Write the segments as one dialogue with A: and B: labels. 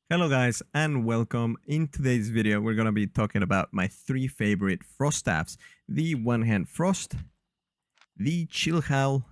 A: Hello guys and welcome. In today's video we're going to be talking about my three favorite frost staffs: the One Hand Frost, the Chillhowl,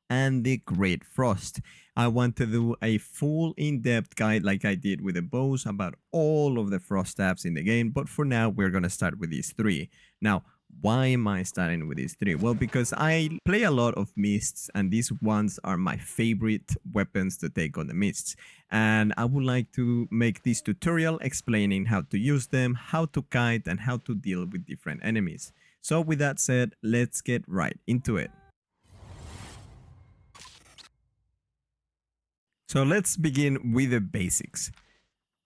A: and the Great Frost. I want to do a full in-depth guide like I did with the bows about all of the frost staffs in the game, but for now we're going to start with these three. Now, why am I starting with these three? Well, because I play a lot of mists and these ones are my favorite weapons to take on the mists. And I would like to make this tutorial explaining how to use them, how to kite, and how to deal with different enemies. So with that said, let's get right into it. So let's begin with the basics.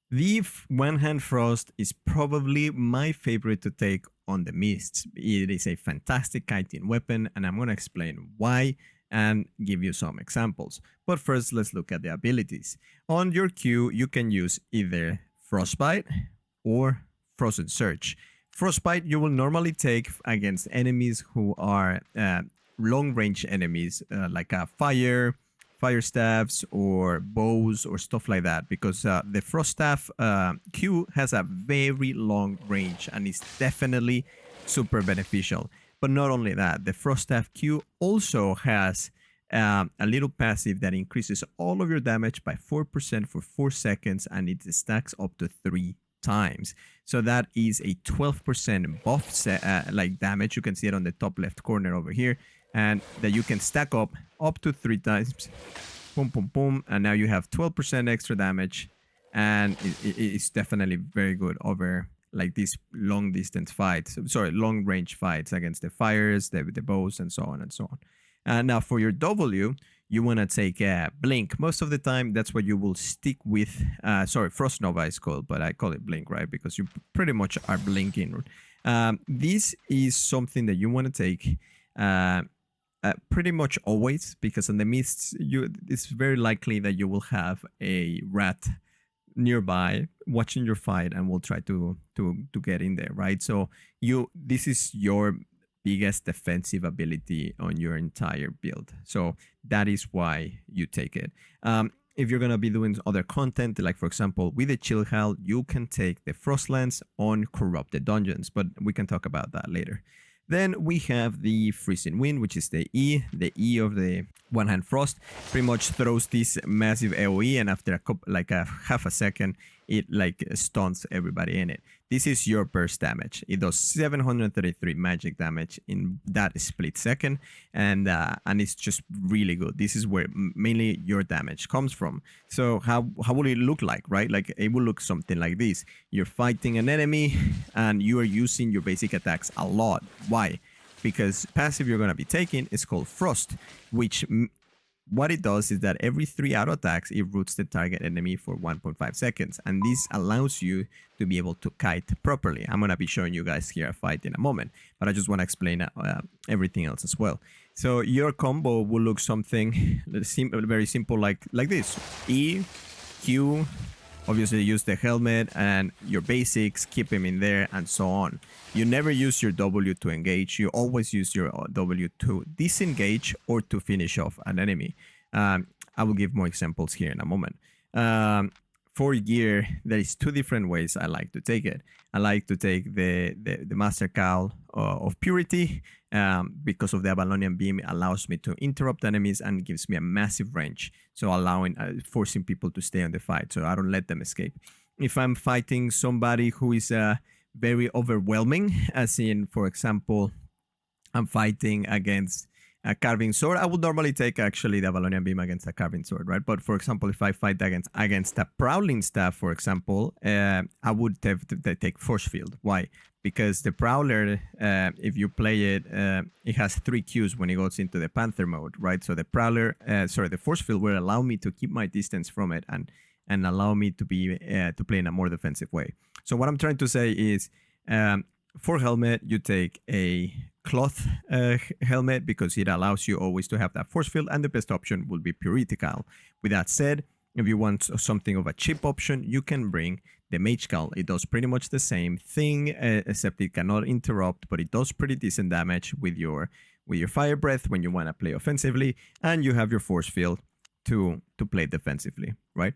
A: The One Hand Frost is probably my favorite to take on the mists. It is a fantastic kiting weapon and I'm going to explain why and give you some examples. But first let's look at the abilities. On your Q you can use either Frostbite or Frozen Surge. Frostbite you will normally take against enemies who are long range enemies like a fire staffs or bows or stuff like that, because the frost staff Q has a very long range and is definitely super beneficial. But not only that, the frost staff Q also has a little passive that increases all of your damage by 4% for 4 seconds and it stacks up to 3 times. So that is a 12% buff like damage. You can see it on the top left corner over here, and that you can stack up to 3 times. Boom, boom, boom. And now you have 12% extra damage. And it's definitely very good over like these long distance fights. Sorry, long range fights against the fires, the bows, and so on and so on. Now for your W, you want to take Blink. Most of the time, that's what you will stick with. Sorry, Frost Nova is called, but I call it Blink, right? Because you pretty much are blinking. This is something that you want to take pretty much always, because in the mists, it's very likely that you will have a rat nearby watching your fight and will try to get in there, right? So this is your biggest defensive ability on your entire build. So that is why you take it. If you're gonna be doing other content, like for example with the Chillhowl, you can take the Frostlands on corrupted dungeons, but we can talk about that later. Then we have the Freezing Wind, which is the E of the One Hand Frost. Pretty much throws this massive AoE, and after a half a second, it like stuns everybody in it. This is your burst damage. It does 733 magic damage in that split second, and it's just really good. This is where mainly your damage comes from. So how will it look like, right? Like it will look something like this. You're fighting an enemy, and you are using your basic attacks a lot. Why? Because passive you're going to be taking is called Frost, which what it does is that every 3 auto attacks, it roots the target enemy for 1.5 seconds. And this allows you to be able to kite properly. I'm going to be showing you guys here a fight in a moment, but I just want to explain everything else as well. So your combo will look something very simple like this. E, Q, obviously use the helmet and your basics, keep him in there and so on. You never use your W to engage. You always use your W to disengage or to finish off an enemy. I will give more examples here in a moment. For gear, there is 2 different ways I like to take it. I like to take the Master Cowl of Purity because of the Avalonian Beam. It allows me to interrupt enemies and gives me a massive range, so forcing people to stay on the fight, so I don't let them escape. If I'm fighting somebody who is very overwhelming, as in, for example, I'm fighting against a carving sword, I would normally take actually the Avalonian Beam against a carving sword, right? But for example, if I fight against a Prowling Staff, for example, I would take Force Field. Why? Because the Prowler, if you play it, it has 3 Qs when it goes into the Panther mode, right? So the the Force Field will allow me to keep my distance from it and allow me to play in a more defensive way. So what I'm trying to say is, for helmet, you take a cloth helmet because it allows you always to have that force field, and the best option will be Purity Cowl. With that said, if you want something of a cheap option, you can bring the Mage Cowl. It does pretty much the same thing, except it cannot interrupt, but it does pretty decent damage with your Fire Breath when you want to play offensively, and you have your force field to play defensively, right?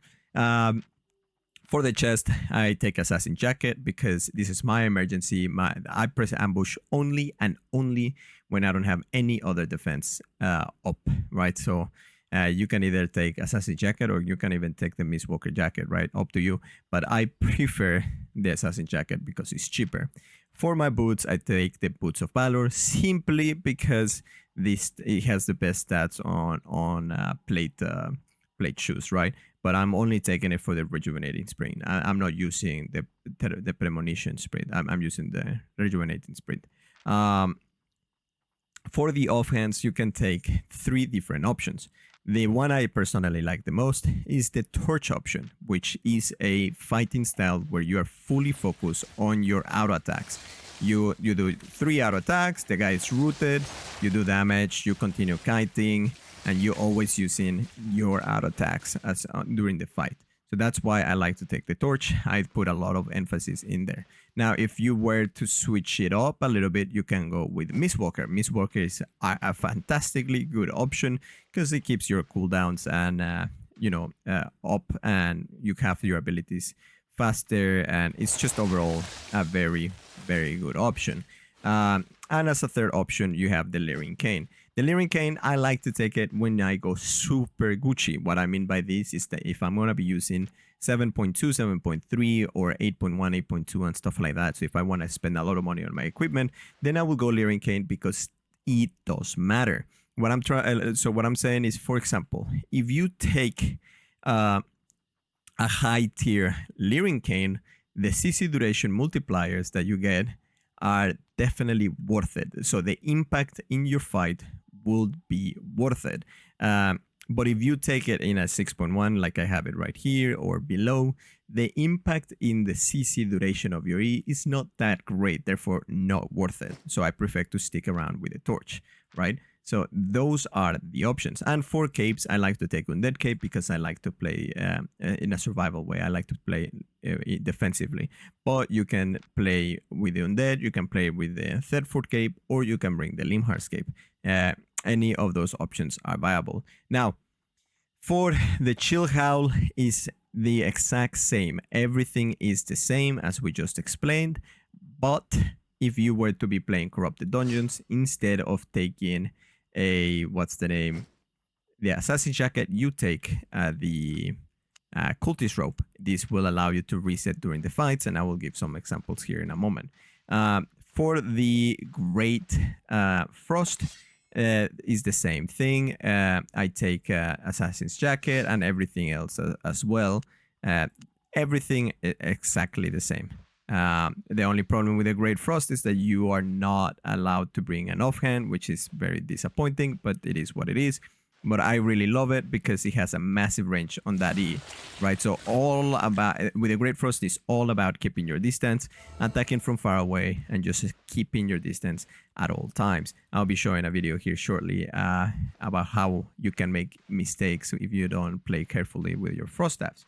A: For the chest, I take Assassin Jacket because this is my emergency. I press ambush only and only when I don't have any other defense up, right? So you can either take Assassin Jacket or you can even take the Mistwalker Jacket, right? Up to you. But I prefer the Assassin Jacket because it's cheaper. For my boots, I take the Boots of Valor simply because it has the best stats on plate shoes, right? But I'm only taking it for the rejuvenating sprint. I'm not using the premonition sprint. I'm using the rejuvenating sprint. For the offhands, you can take 3 different options. The one I personally like the most is the torch option, which is a fighting style where you are fully focused on your auto attacks. You do 3 auto attacks, the guy is rooted, you do damage, you continue kiting, and you're always using your auto attacks as during the fight. So that's why I like to take the torch. I put a lot of emphasis in there. Now, if you were to switch it up a little bit, you can go with Mistwalker. Mistwalker is a fantastically good option because it keeps your cooldowns and up, and you have your abilities faster, and it's just overall a very, very good option. And as a third option, you have the Leering Cane. The Leering Cane, I like to take it when I go super Gucci. What I mean by this is that if I'm going to be using 7.2, 7.3, or 8.1, 8.2, and stuff like that, so if I want to spend a lot of money on my equipment, then I will go Leering Cane because it does matter. What I'm saying is, for example, if you take a high tier Leering Cane, the CC duration multipliers that you get are definitely worth it. So the impact in your fight would be worth it. But if you take it in a 6.1, like I have it right here or below, the impact in the CC duration of your E is not that great, therefore not worth it. So I prefer to stick around with the torch, right? So those are the options. And for capes, I like to take Undead Cape because I like to play in a survival way. I like to play defensively. But you can play with the Undead, you can play with the Thetford Cape, or you can bring the Limhar's Cape. Any of those options are viable. Now, for the Chillhowl is the exact same. Everything is the same as we just explained. But if you were to be playing Corrupted Dungeons, instead of taking the Assassin Jacket, you take the Cultist Rope. This will allow you to reset during the fights, and I will give some examples here in a moment. For the Great Frost, is the same thing. I take Assassin's Jacket and everything else as well. Everything exactly the same. The only problem with the Great Frost is that you are not allowed to bring an offhand, which is very disappointing, but it is what it is. But I really love it because it has a massive range on that E, right? So with the Great Frost, it's all about keeping your distance, attacking from far away, and just keeping your distance at all times. I'll be showing a video here shortly about how you can make mistakes if you don't play carefully with your Frost Staffs.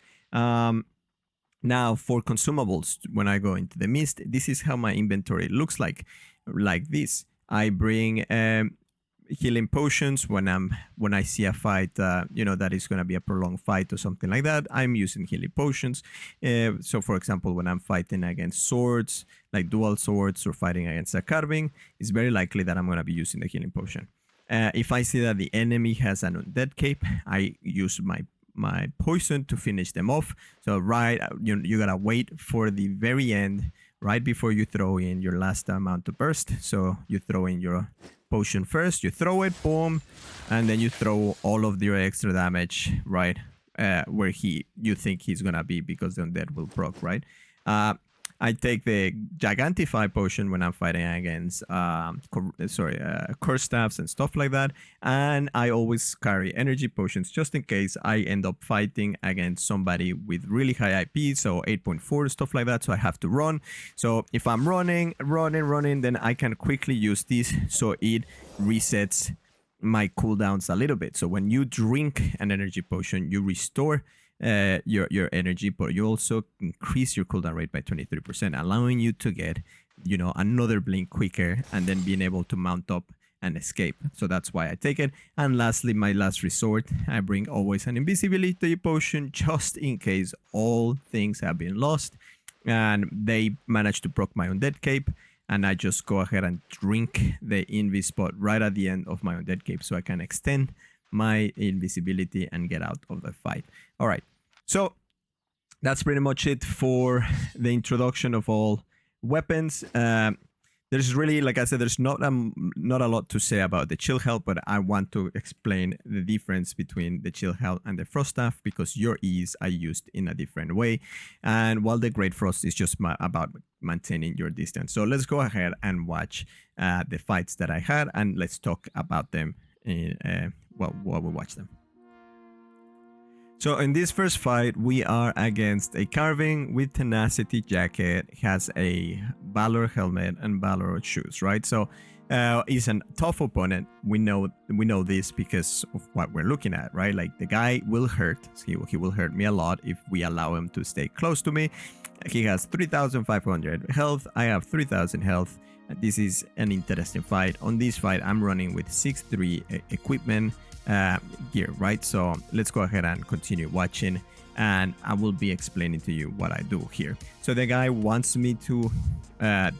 A: Now, for consumables, when I go into the mist, this is how my inventory looks like this. I bring healing potions when I see a fight that is going to be a prolonged fight or something like that. I'm using healing potions. So for example, when I'm fighting against swords, like dual swords, or fighting against a carving, it's very likely that I'm going to be using the healing potion. If I see that the enemy has an undead cape, I use my poison to finish them off. So you gotta wait for the very end, right before you throw in your last amount to burst. So you throw in your potion first, you throw it, boom, and then you throw all of your extra damage right where you think he's gonna be, because the undead will proc, right? I take the Gigantify potion when I'm fighting against curse staffs and stuff like that, and I always carry energy potions just in case I end up fighting against somebody with really high IP, so 8.4, stuff like that, so I have to run. So if I'm running, then I can quickly use this, so it resets my cooldowns a little bit. So when you drink an energy potion, you restore your energy, but you also increase your cooldown rate by 23%, allowing you to get another blink quicker, and then being able to mount up and escape. So that's why I take it. And lastly, my last resort, I bring always an invisibility potion just in case all things have been lost and they manage to proc my undead cape. And I just go ahead and drink the invis spot right at the end of my undead cape so I can extend my invisibility and get out of the fight. All right, so that's pretty much it for the introduction of all weapons. There's really, like I said, there's not a lot to say about the Chillhowl, but I want to explain the difference between the Chillhowl and the Frost Staff because your E's are used in a different way. And while the Great Frost is just about maintaining your distance. So let's go ahead and watch the fights that I had and let's talk about them while we watch them. So in this first fight, we are against a Carving with Tenacity Jacket, has a Valor helmet and Valor shoes, right? So he's a tough opponent. We know this because of what we're looking at, right? Like the guy will hurt. He will hurt me a lot if we allow him to stay close to me. He has 3,500 health. I have 3,000 health. This is an interesting fight. On this fight, I'm running with 6-3 equipment. Gear, right? So let's go ahead and continue watching and I will be explaining to you what I do here. So the guy wants me to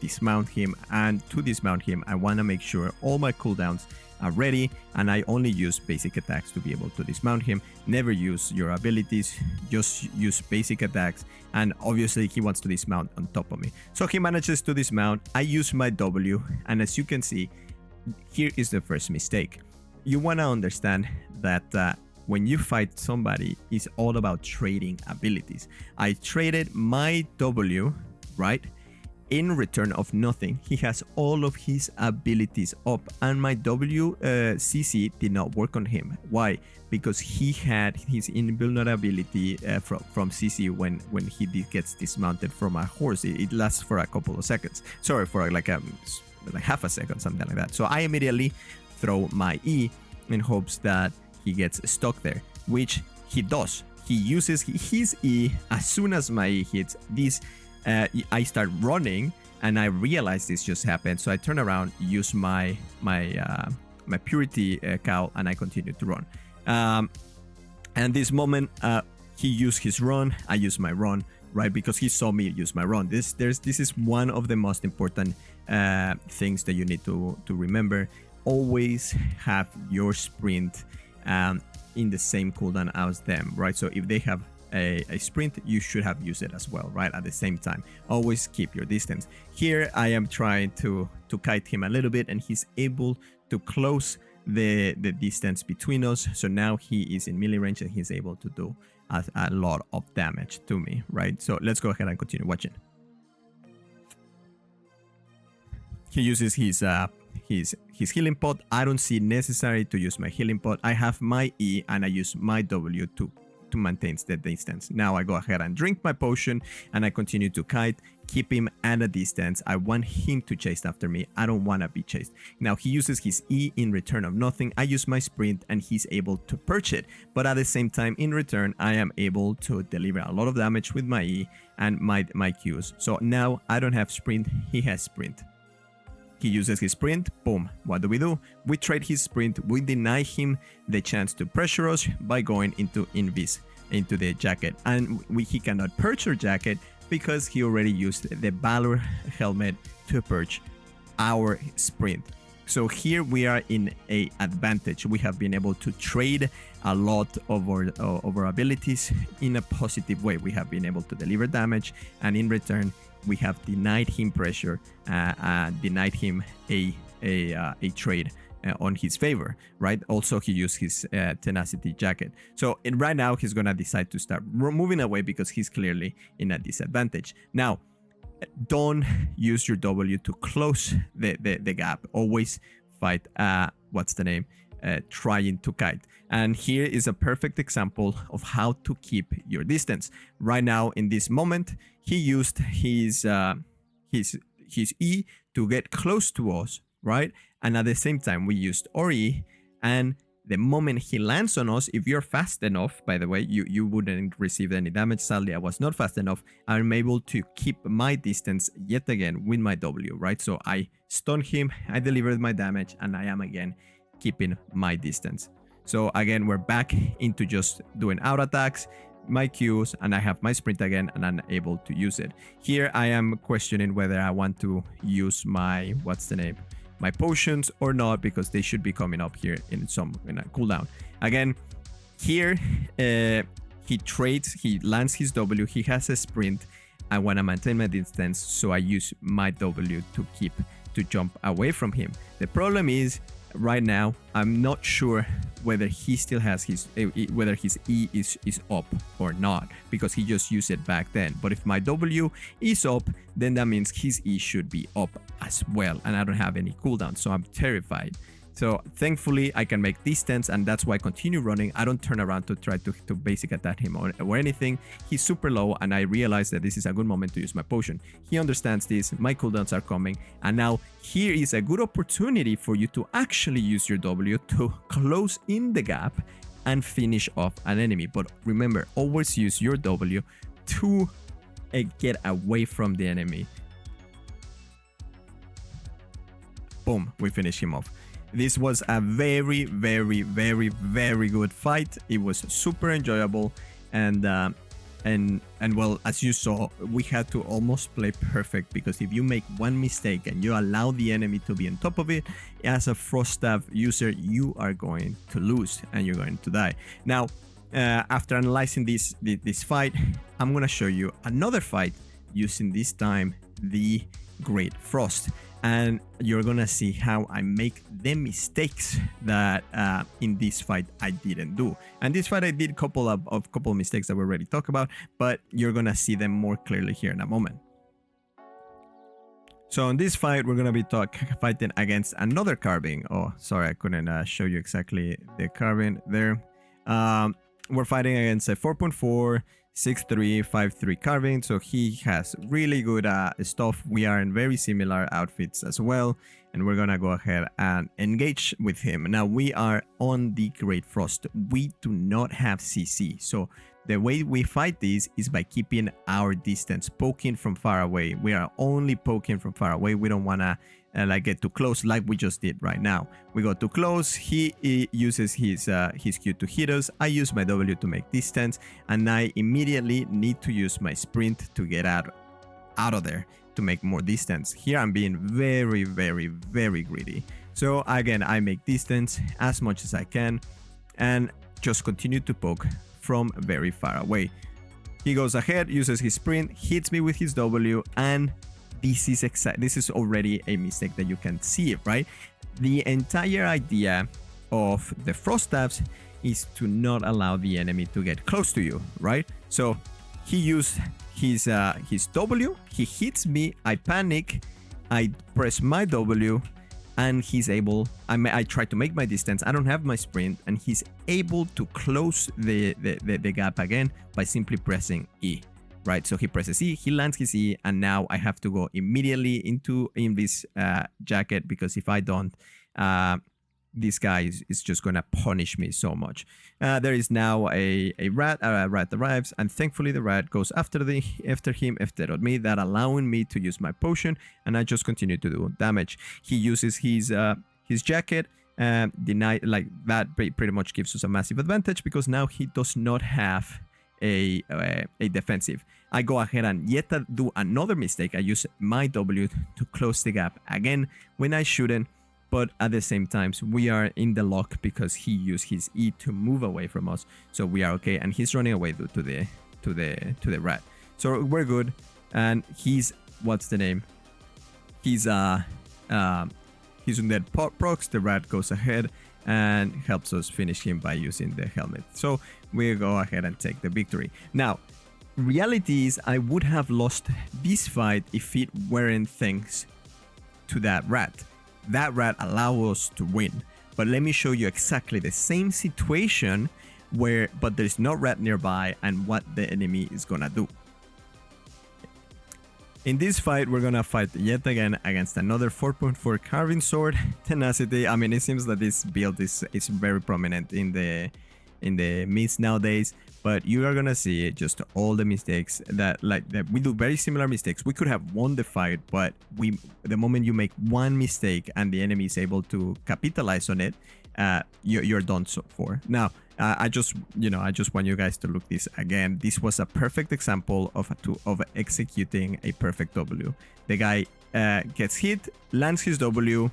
A: dismount him, and to dismount him I want to make sure all my cooldowns are ready and I only use basic attacks to be able to dismount him. Never use your abilities, just use basic attacks, and obviously he wants to dismount on top of me. So he manages to dismount. I use my W, and as you can see, here is the first mistake. You want to understand that when you fight somebody, it's all about trading abilities. I traded my W, right, in return of nothing. He has all of his abilities up, and my W CC did not work on him. Why? Because he had his invulnerability from CC when he gets dismounted from a horse. It lasts for a couple of seconds. Sorry, for like half a second, something like that. So I immediately throw my E in hopes that he gets stuck there, which he does. He uses his E. As soon as my E hits this, I start running and I realize this just happened. So I turn around, use my purity cowl, and I continue to run. And this moment, he used his run, I use my run, right? Because he saw me use my run. This is one of the most important things that you need to remember. Always have your sprint in the same cooldown as them, right? So if they have a sprint, you should have used it as well, right? At the same time, always keep your distance. Here I am trying to kite him a little bit, and he's able to close the distance between us. So now he is in melee range and he's able to do a lot of damage to me, right? So let's go ahead and continue watching. He uses his healing pot. I don't see necessary to use my healing pot. I have my E and I use my W to maintain the distance. Now I go ahead and drink my potion and I continue to kite, keep him at a distance. I want him to chase after me. I don't want to be chased. Now he uses his E in return of nothing. I use my sprint and he's able to perch it. But at the same time, in return, I am able to deliver a lot of damage with my E and my Qs. So now I don't have sprint. He has sprint. He uses his sprint, boom. What do? We trade his sprint, we deny him the chance to pressure us by going into the jacket. And he cannot perch our jacket because he already used the Valor helmet to perch our sprint. So here we are in a advantage. We have been able to trade a lot of our abilities in a positive way. We have been able to deliver damage, and in return, we have denied him pressure, denied him a trade on his favor, right? Also, he used his tenacity jacket. So right now, he's gonna decide to start moving away because he's clearly in a disadvantage. Now, don't use your W to close the gap. Always fight, trying to kite. And here is a perfect example of how to keep your distance. Right now, in this moment, he used his E to get close to us, right? And at the same time, we used our E, and The moment he lands on us, if you're fast enough, by the way, you wouldn't receive any damage. Sadly, I was not fast enough. I'm able to keep my distance yet again with my W, right? So I stun him, I delivered my damage, and I am again keeping my distance. So again, we're back into just doing out attacks, my Qs, and I have my sprint again, and I'm able to use it. Here I am questioning whether I want to use my, my potions or not, because they should be coming up here in a cooldown. Again, here he lands his W, he has a sprint. I want to maintain my distance, so I use my W to jump away from him. The problem is, right now, I'm not sure whether he still has whether his E is up or not, because he just used it back then. But if my W is up, then that means his E should be up as well, and I don't have any cooldown, so I'm terrified. So thankfully I can make distance, and that's why I continue running. I don't turn around to try to basic attack him or anything. He's super low, and I realize that this is a good moment to use my potion. He understands this, my cooldowns are coming, and now here is a good opportunity for you to actually use your W to close in the gap and finish off an enemy. But remember, always use your W to get away from the enemy. Boom, we finish him off. This was a very, very, very, very good fight. It was super enjoyable, and well, as you saw, we had to almost play perfect, because if you make one mistake and you allow the enemy to be on top of it, as a Frost Staff user, you are going to lose and you're going to die. Now, after analyzing this fight, I'm gonna show you another fight using this time the Great Frost. And you're gonna see how I make the mistakes that in this fight I didn't do. And this fight I did a couple of mistakes that we already talked about, but you're gonna see them more clearly here in a moment. So in this fight, we're gonna be fighting against another carving. Oh, sorry, I couldn't show you exactly the carving there. We're fighting against a 4.4. 6'3", 5'3" carving, so he has really good stuff. We are in very similar outfits as well, and we're gonna go ahead and engage with him. Now we are on the Great Frost. We do not have CC, so the way we fight this is by keeping our distance, poking from far away. We are only poking from far away. We don't wanna like get too close like we just did right now. We got too close. He uses his Q to hit us. I use my W to make distance, and I immediately need to use my sprint to get out of there to make more distance. Here I'm being very, very, very greedy. So again, I make distance as much as I can and just continue to poke from very far away. He goes ahead, uses his sprint, hits me with his W, and this is already a mistake that you can see, right? The entire idea of the Frost Staffs is to not allow the enemy to get close to you, right? So he used his W, he hits me, I panic, I press my W, and he's able, I try to make my distance, I don't have my sprint, and he's able to close the gap again by simply pressing E. Right, so he presses E, he lands his E, and now I have to go immediately in this jacket, because if I don't, this guy is just gonna punish me so much. There is now a rat. Rat arrives, and thankfully the rat goes after him instead of me, that allowing me to use my potion, and I just continue to do damage. He uses his jacket. Like that pretty much gives us a massive advantage, because now he does not have a defensive. I go ahead and yet do another mistake. I use my W to close the gap again when I shouldn't, but at the same time we are in the lock because he used his E to move away from us, so we are okay, and he's running away to the rat, so we're good. And he's he's undead procs. The rat goes ahead and helps us finish him by using the helmet. So we go ahead and take the victory. Now, reality is I would have lost this fight if it weren't thanks to that rat. That rat allowed us to win. But let me show you exactly the same situation but there's no rat nearby and what the enemy is gonna do. In this fight, we're gonna fight yet again against another 4.4 carving sword. Tenacity. I mean, it seems that this build is very prominent in the mids nowadays. But you are gonna see just all the mistakes that we do very similar mistakes. We could have won the fight, but the moment you make one mistake and the enemy is able to capitalize on it, you're done so for. Now, I just want you guys to look this again. This was a perfect example of executing a perfect W. The guy gets hit, lands his W,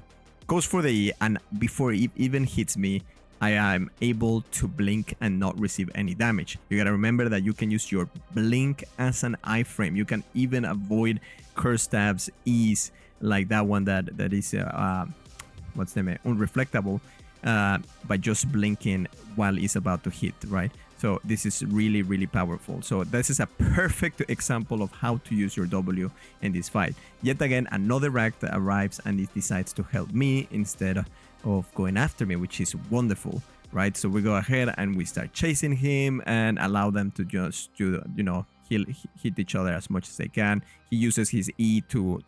A: goes for the E, and before it even hits me, I am able to blink and not receive any damage. You gotta remember that you can use your blink as an iframe. You can even avoid curse stabs, E's, like that one that is what's the name? Unreflectable, by just blinking while it's about to hit, right? So this is really, really powerful. So this is a perfect example of how to use your W in this fight. Yet again, another rack that arrives and it decides to help me instead of going after me, which is wonderful, right? So we go ahead and we start chasing him and allow them to just hit each other as much as they can. He uses his E to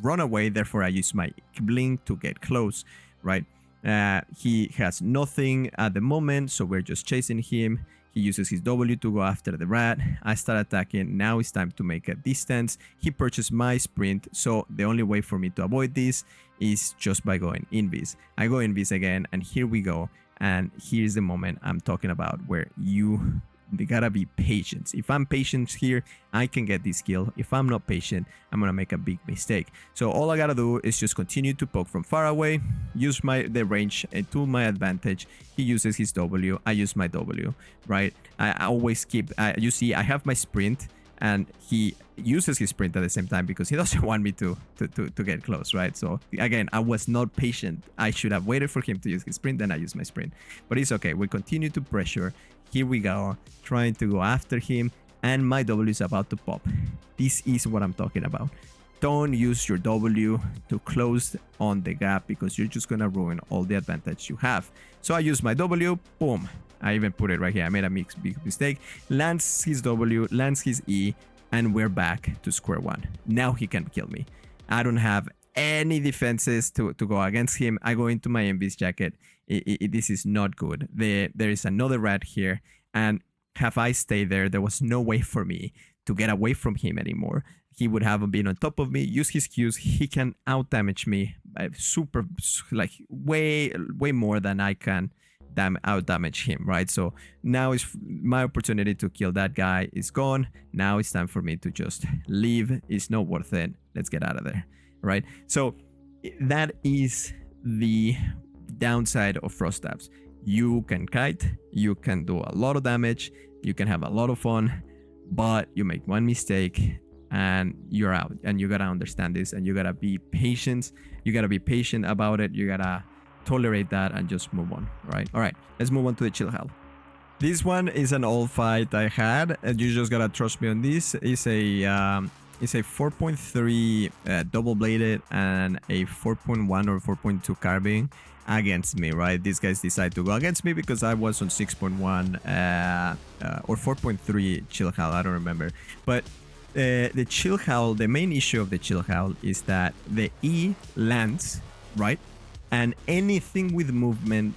A: run away. Therefore, I use my blink to get close, right? He has nothing at the moment, so we're just chasing him. He uses his W to go after the rat. I start attacking. Now it's time to make a distance. He purchased my sprint, so the only way for me to avoid this is just by going invis. I go invis again, and here we go. And here's the moment I'm talking about where they gotta be patient. If I'm patient here, I can get this kill. If I'm not patient, I'm gonna make a big mistake. So all I gotta do is just continue to poke from far away, use the range to my advantage. He uses his W, I use my W, right? I always keep, you see, I have my sprint, and he uses his sprint at the same time because he doesn't want me to get close, right? So again, I was not patient. I should have waited for him to use his sprint, then I use my sprint. But it's okay, we continue to pressure. Here we go, trying to go after him, and my W is about to pop. This is what I'm talking about. Don't use your W to close on the gap because you're just gonna ruin all the advantage you have. So I use my W, boom. I even put it right here. I made a big mistake. Lands his W, lands his E, and we're back to square one. Now he can kill me. I don't have any defenses to go against him. I go into my Envy's jacket. This is not good. There is another rat here, and have I stayed there, there was no way for me to get away from him anymore. He would have been on top of me, use his Qs. He can out damage me super, like way more than I can out damage him, right? So now is my opportunity to kill that guy is gone. Now it's time for me to just leave. It's not worth it. Let's get out of there, right? So that is the downside of frost stabs. You can kite, you can do a lot of damage, you can have a lot of fun, but you make one mistake and you're out. And you gotta understand this, and you gotta be patient. You gotta be patient about it. You gotta tolerate that and just move on, right? All right, let's move on to the Chillhowl. This one is an old fight I had, and you just gotta trust me on this. It's a 4.3 double bladed and a 4.1 or 4.2 carbine against me, right? These guys decide to go against me because I was on 6.1 or 4.3 Chillhowl, I don't remember. But the Chillhowl, the main issue of the Chillhowl is that the E lands, right? And anything with movement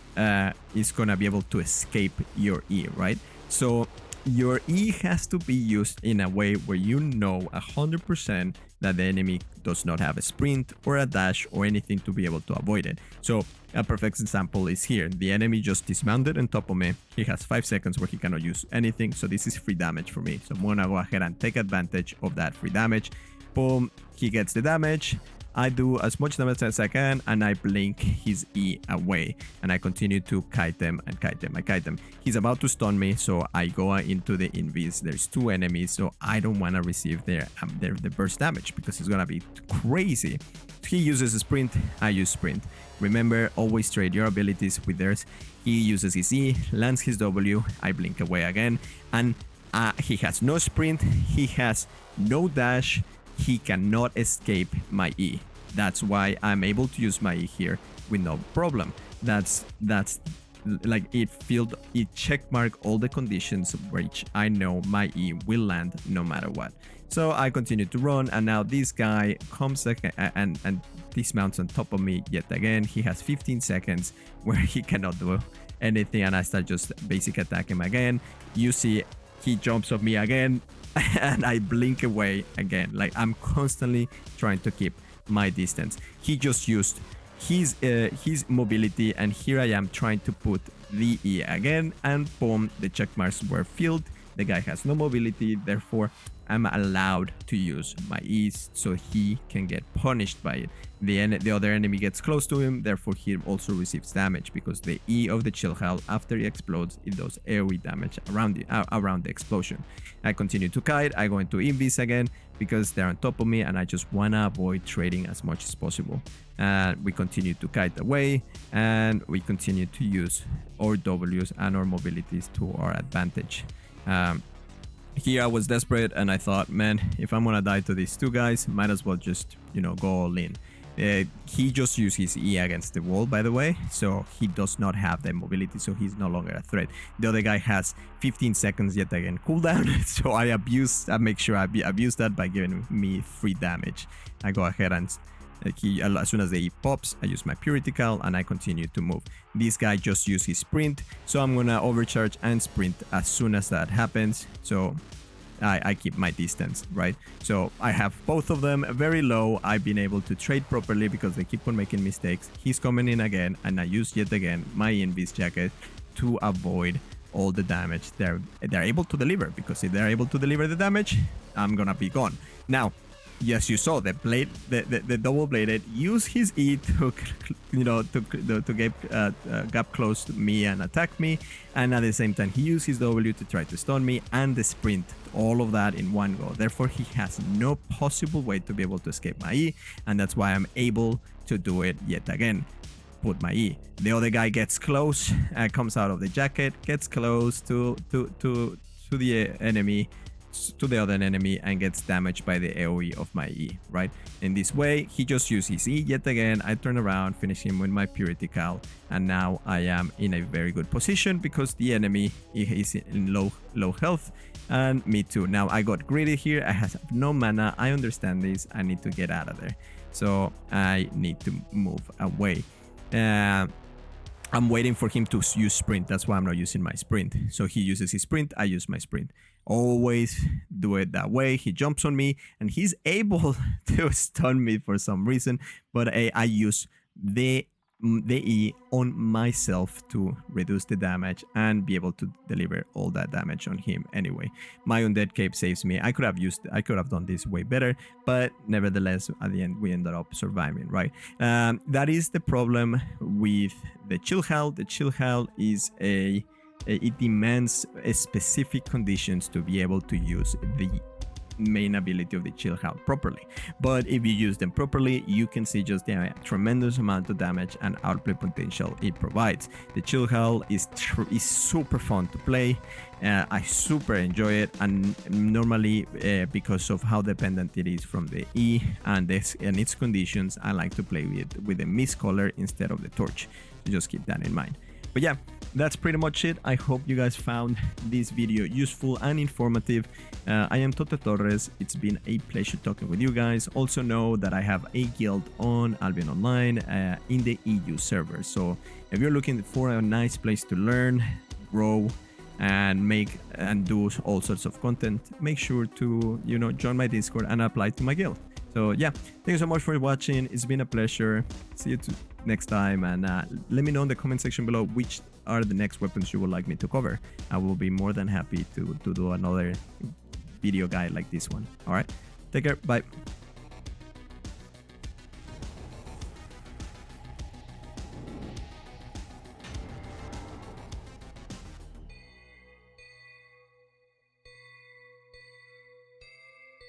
A: is gonna be able to escape your E, right? So your E has to be used in a way where you know 100% that the enemy does not have a sprint or a dash or anything to be able to avoid it. So a perfect example is here. The enemy just dismounted on top of me. He has 5 seconds where he cannot use anything. So this is free damage for me. So I'm gonna go ahead and take advantage of that free damage. Boom, he gets the damage. I do as much damage as I can, and I blink his E away, and I continue to kite them and kite them. I kite them. He's about to stun me, so I go into the invis. There's 2 enemies, so I don't want to receive their burst damage because it's gonna be crazy. He uses a sprint, I use sprint. Remember, always trade your abilities with theirs. He uses his E, lands his W, I blink away again, and he has no sprint, he has no dash. He cannot escape my E. That's why I'm able to use my E here with no problem. That's like it checkmark all the conditions which I know my E will land no matter what. So I continue to run, and now this guy comes and dismounts on top of me yet again. He has 15 seconds where he cannot do anything, and I start just basic attack him again. You see he jumps on me again and I blink away again. Like, I'm constantly trying to keep my distance. He just used his mobility, and here I am trying to put the E again, and boom, the check marks were filled. The guy has no mobility, therefore I'm allowed to use my E's so he can get punished by it. The other enemy gets close to him, therefore he also receives damage, because the E of the Chillhowl, after he explodes, it does AoE damage around the explosion. I continue to kite, I go into invis again because they're on top of me, and I just wanna avoid trading as much as possible. And we continue to kite away, and we continue to use our W's and our mobilities to our advantage. Here I was desperate, and I thought, man, if I'm gonna die to these two guys, might as well just, you know, go all in. He just used his E against the wall, by the way, so he does not have the mobility, so he's no longer a threat. The other guy has 15 seconds yet again cooldown, so I make sure I abuse that by giving me free damage. I go ahead and as soon as the E pops, I use my Purity Cal and I continue to move. This guy just used his sprint, so I'm gonna overcharge and sprint as soon as that happens. So I keep my distance, right? So I have both of them very low. I've been able to trade properly because they keep on making mistakes. He's coming in again, and I use yet again my Invis jacket to avoid all the damage they're able to deliver, because if they're able to deliver the damage, I'm gonna be gone. Now, yes, you saw the blade, the double bladed use his E to, you know, to get gap close to me and attack me, and at the same time he used his W to try to stun me, and the sprint, all of that in one go. Therefore, he has no possible way to be able to escape my E, and that's why I'm able to do it yet again. Put my E. The other guy gets close, comes out of the jacket, gets close to the enemy. To the other enemy, and gets damaged by the AoE of my E, right? In this way, he just used his E yet again. I turn around, finish him with my Purity Cal, and now I am in a very good position because the enemy is in low health, and me too. Now I got greedy here. I have no mana. I understand this. I need to get out of there, so I need to move away. I'm waiting for him to use sprint. That's why I'm not using my sprint. So he uses his sprint, I use my sprint. Always do it that way. He jumps on me and he's able to stun me for some reason, but I use the E on myself to reduce the damage and be able to deliver all that damage on him anyway. My Undead Cape saves me. I could have done this way better, but nevertheless, at the end, we ended up surviving, right? That is the problem with the Chillhowl. The Chillhowl is it demands specific conditions to be able to use the main ability of the Chillhowl properly. But if you use them properly, you can see just the tremendous amount of damage and outplay potential it provides. The Chillhowl is super fun to play. I super enjoy it, and normally because of how dependent it is from the E and its conditions, I like to play with the mist color instead of the torch. So just keep that in mind. But yeah, that's pretty much it. I hope you guys found this video useful and informative. I am Tote Torres. It's been a pleasure talking with you guys. Also know that I have a guild on Albion Online in the EU server. So if you're looking for a nice place to learn, grow, and make and do all sorts of content, make sure to, you know, join my Discord and apply to my guild. So yeah, thank you so much for watching. It's been a pleasure. See you next time, and let me know in the comment section below which are the next weapons you would like me to cover. I will be more than happy to do another video guide like this one. All right, take care, bye.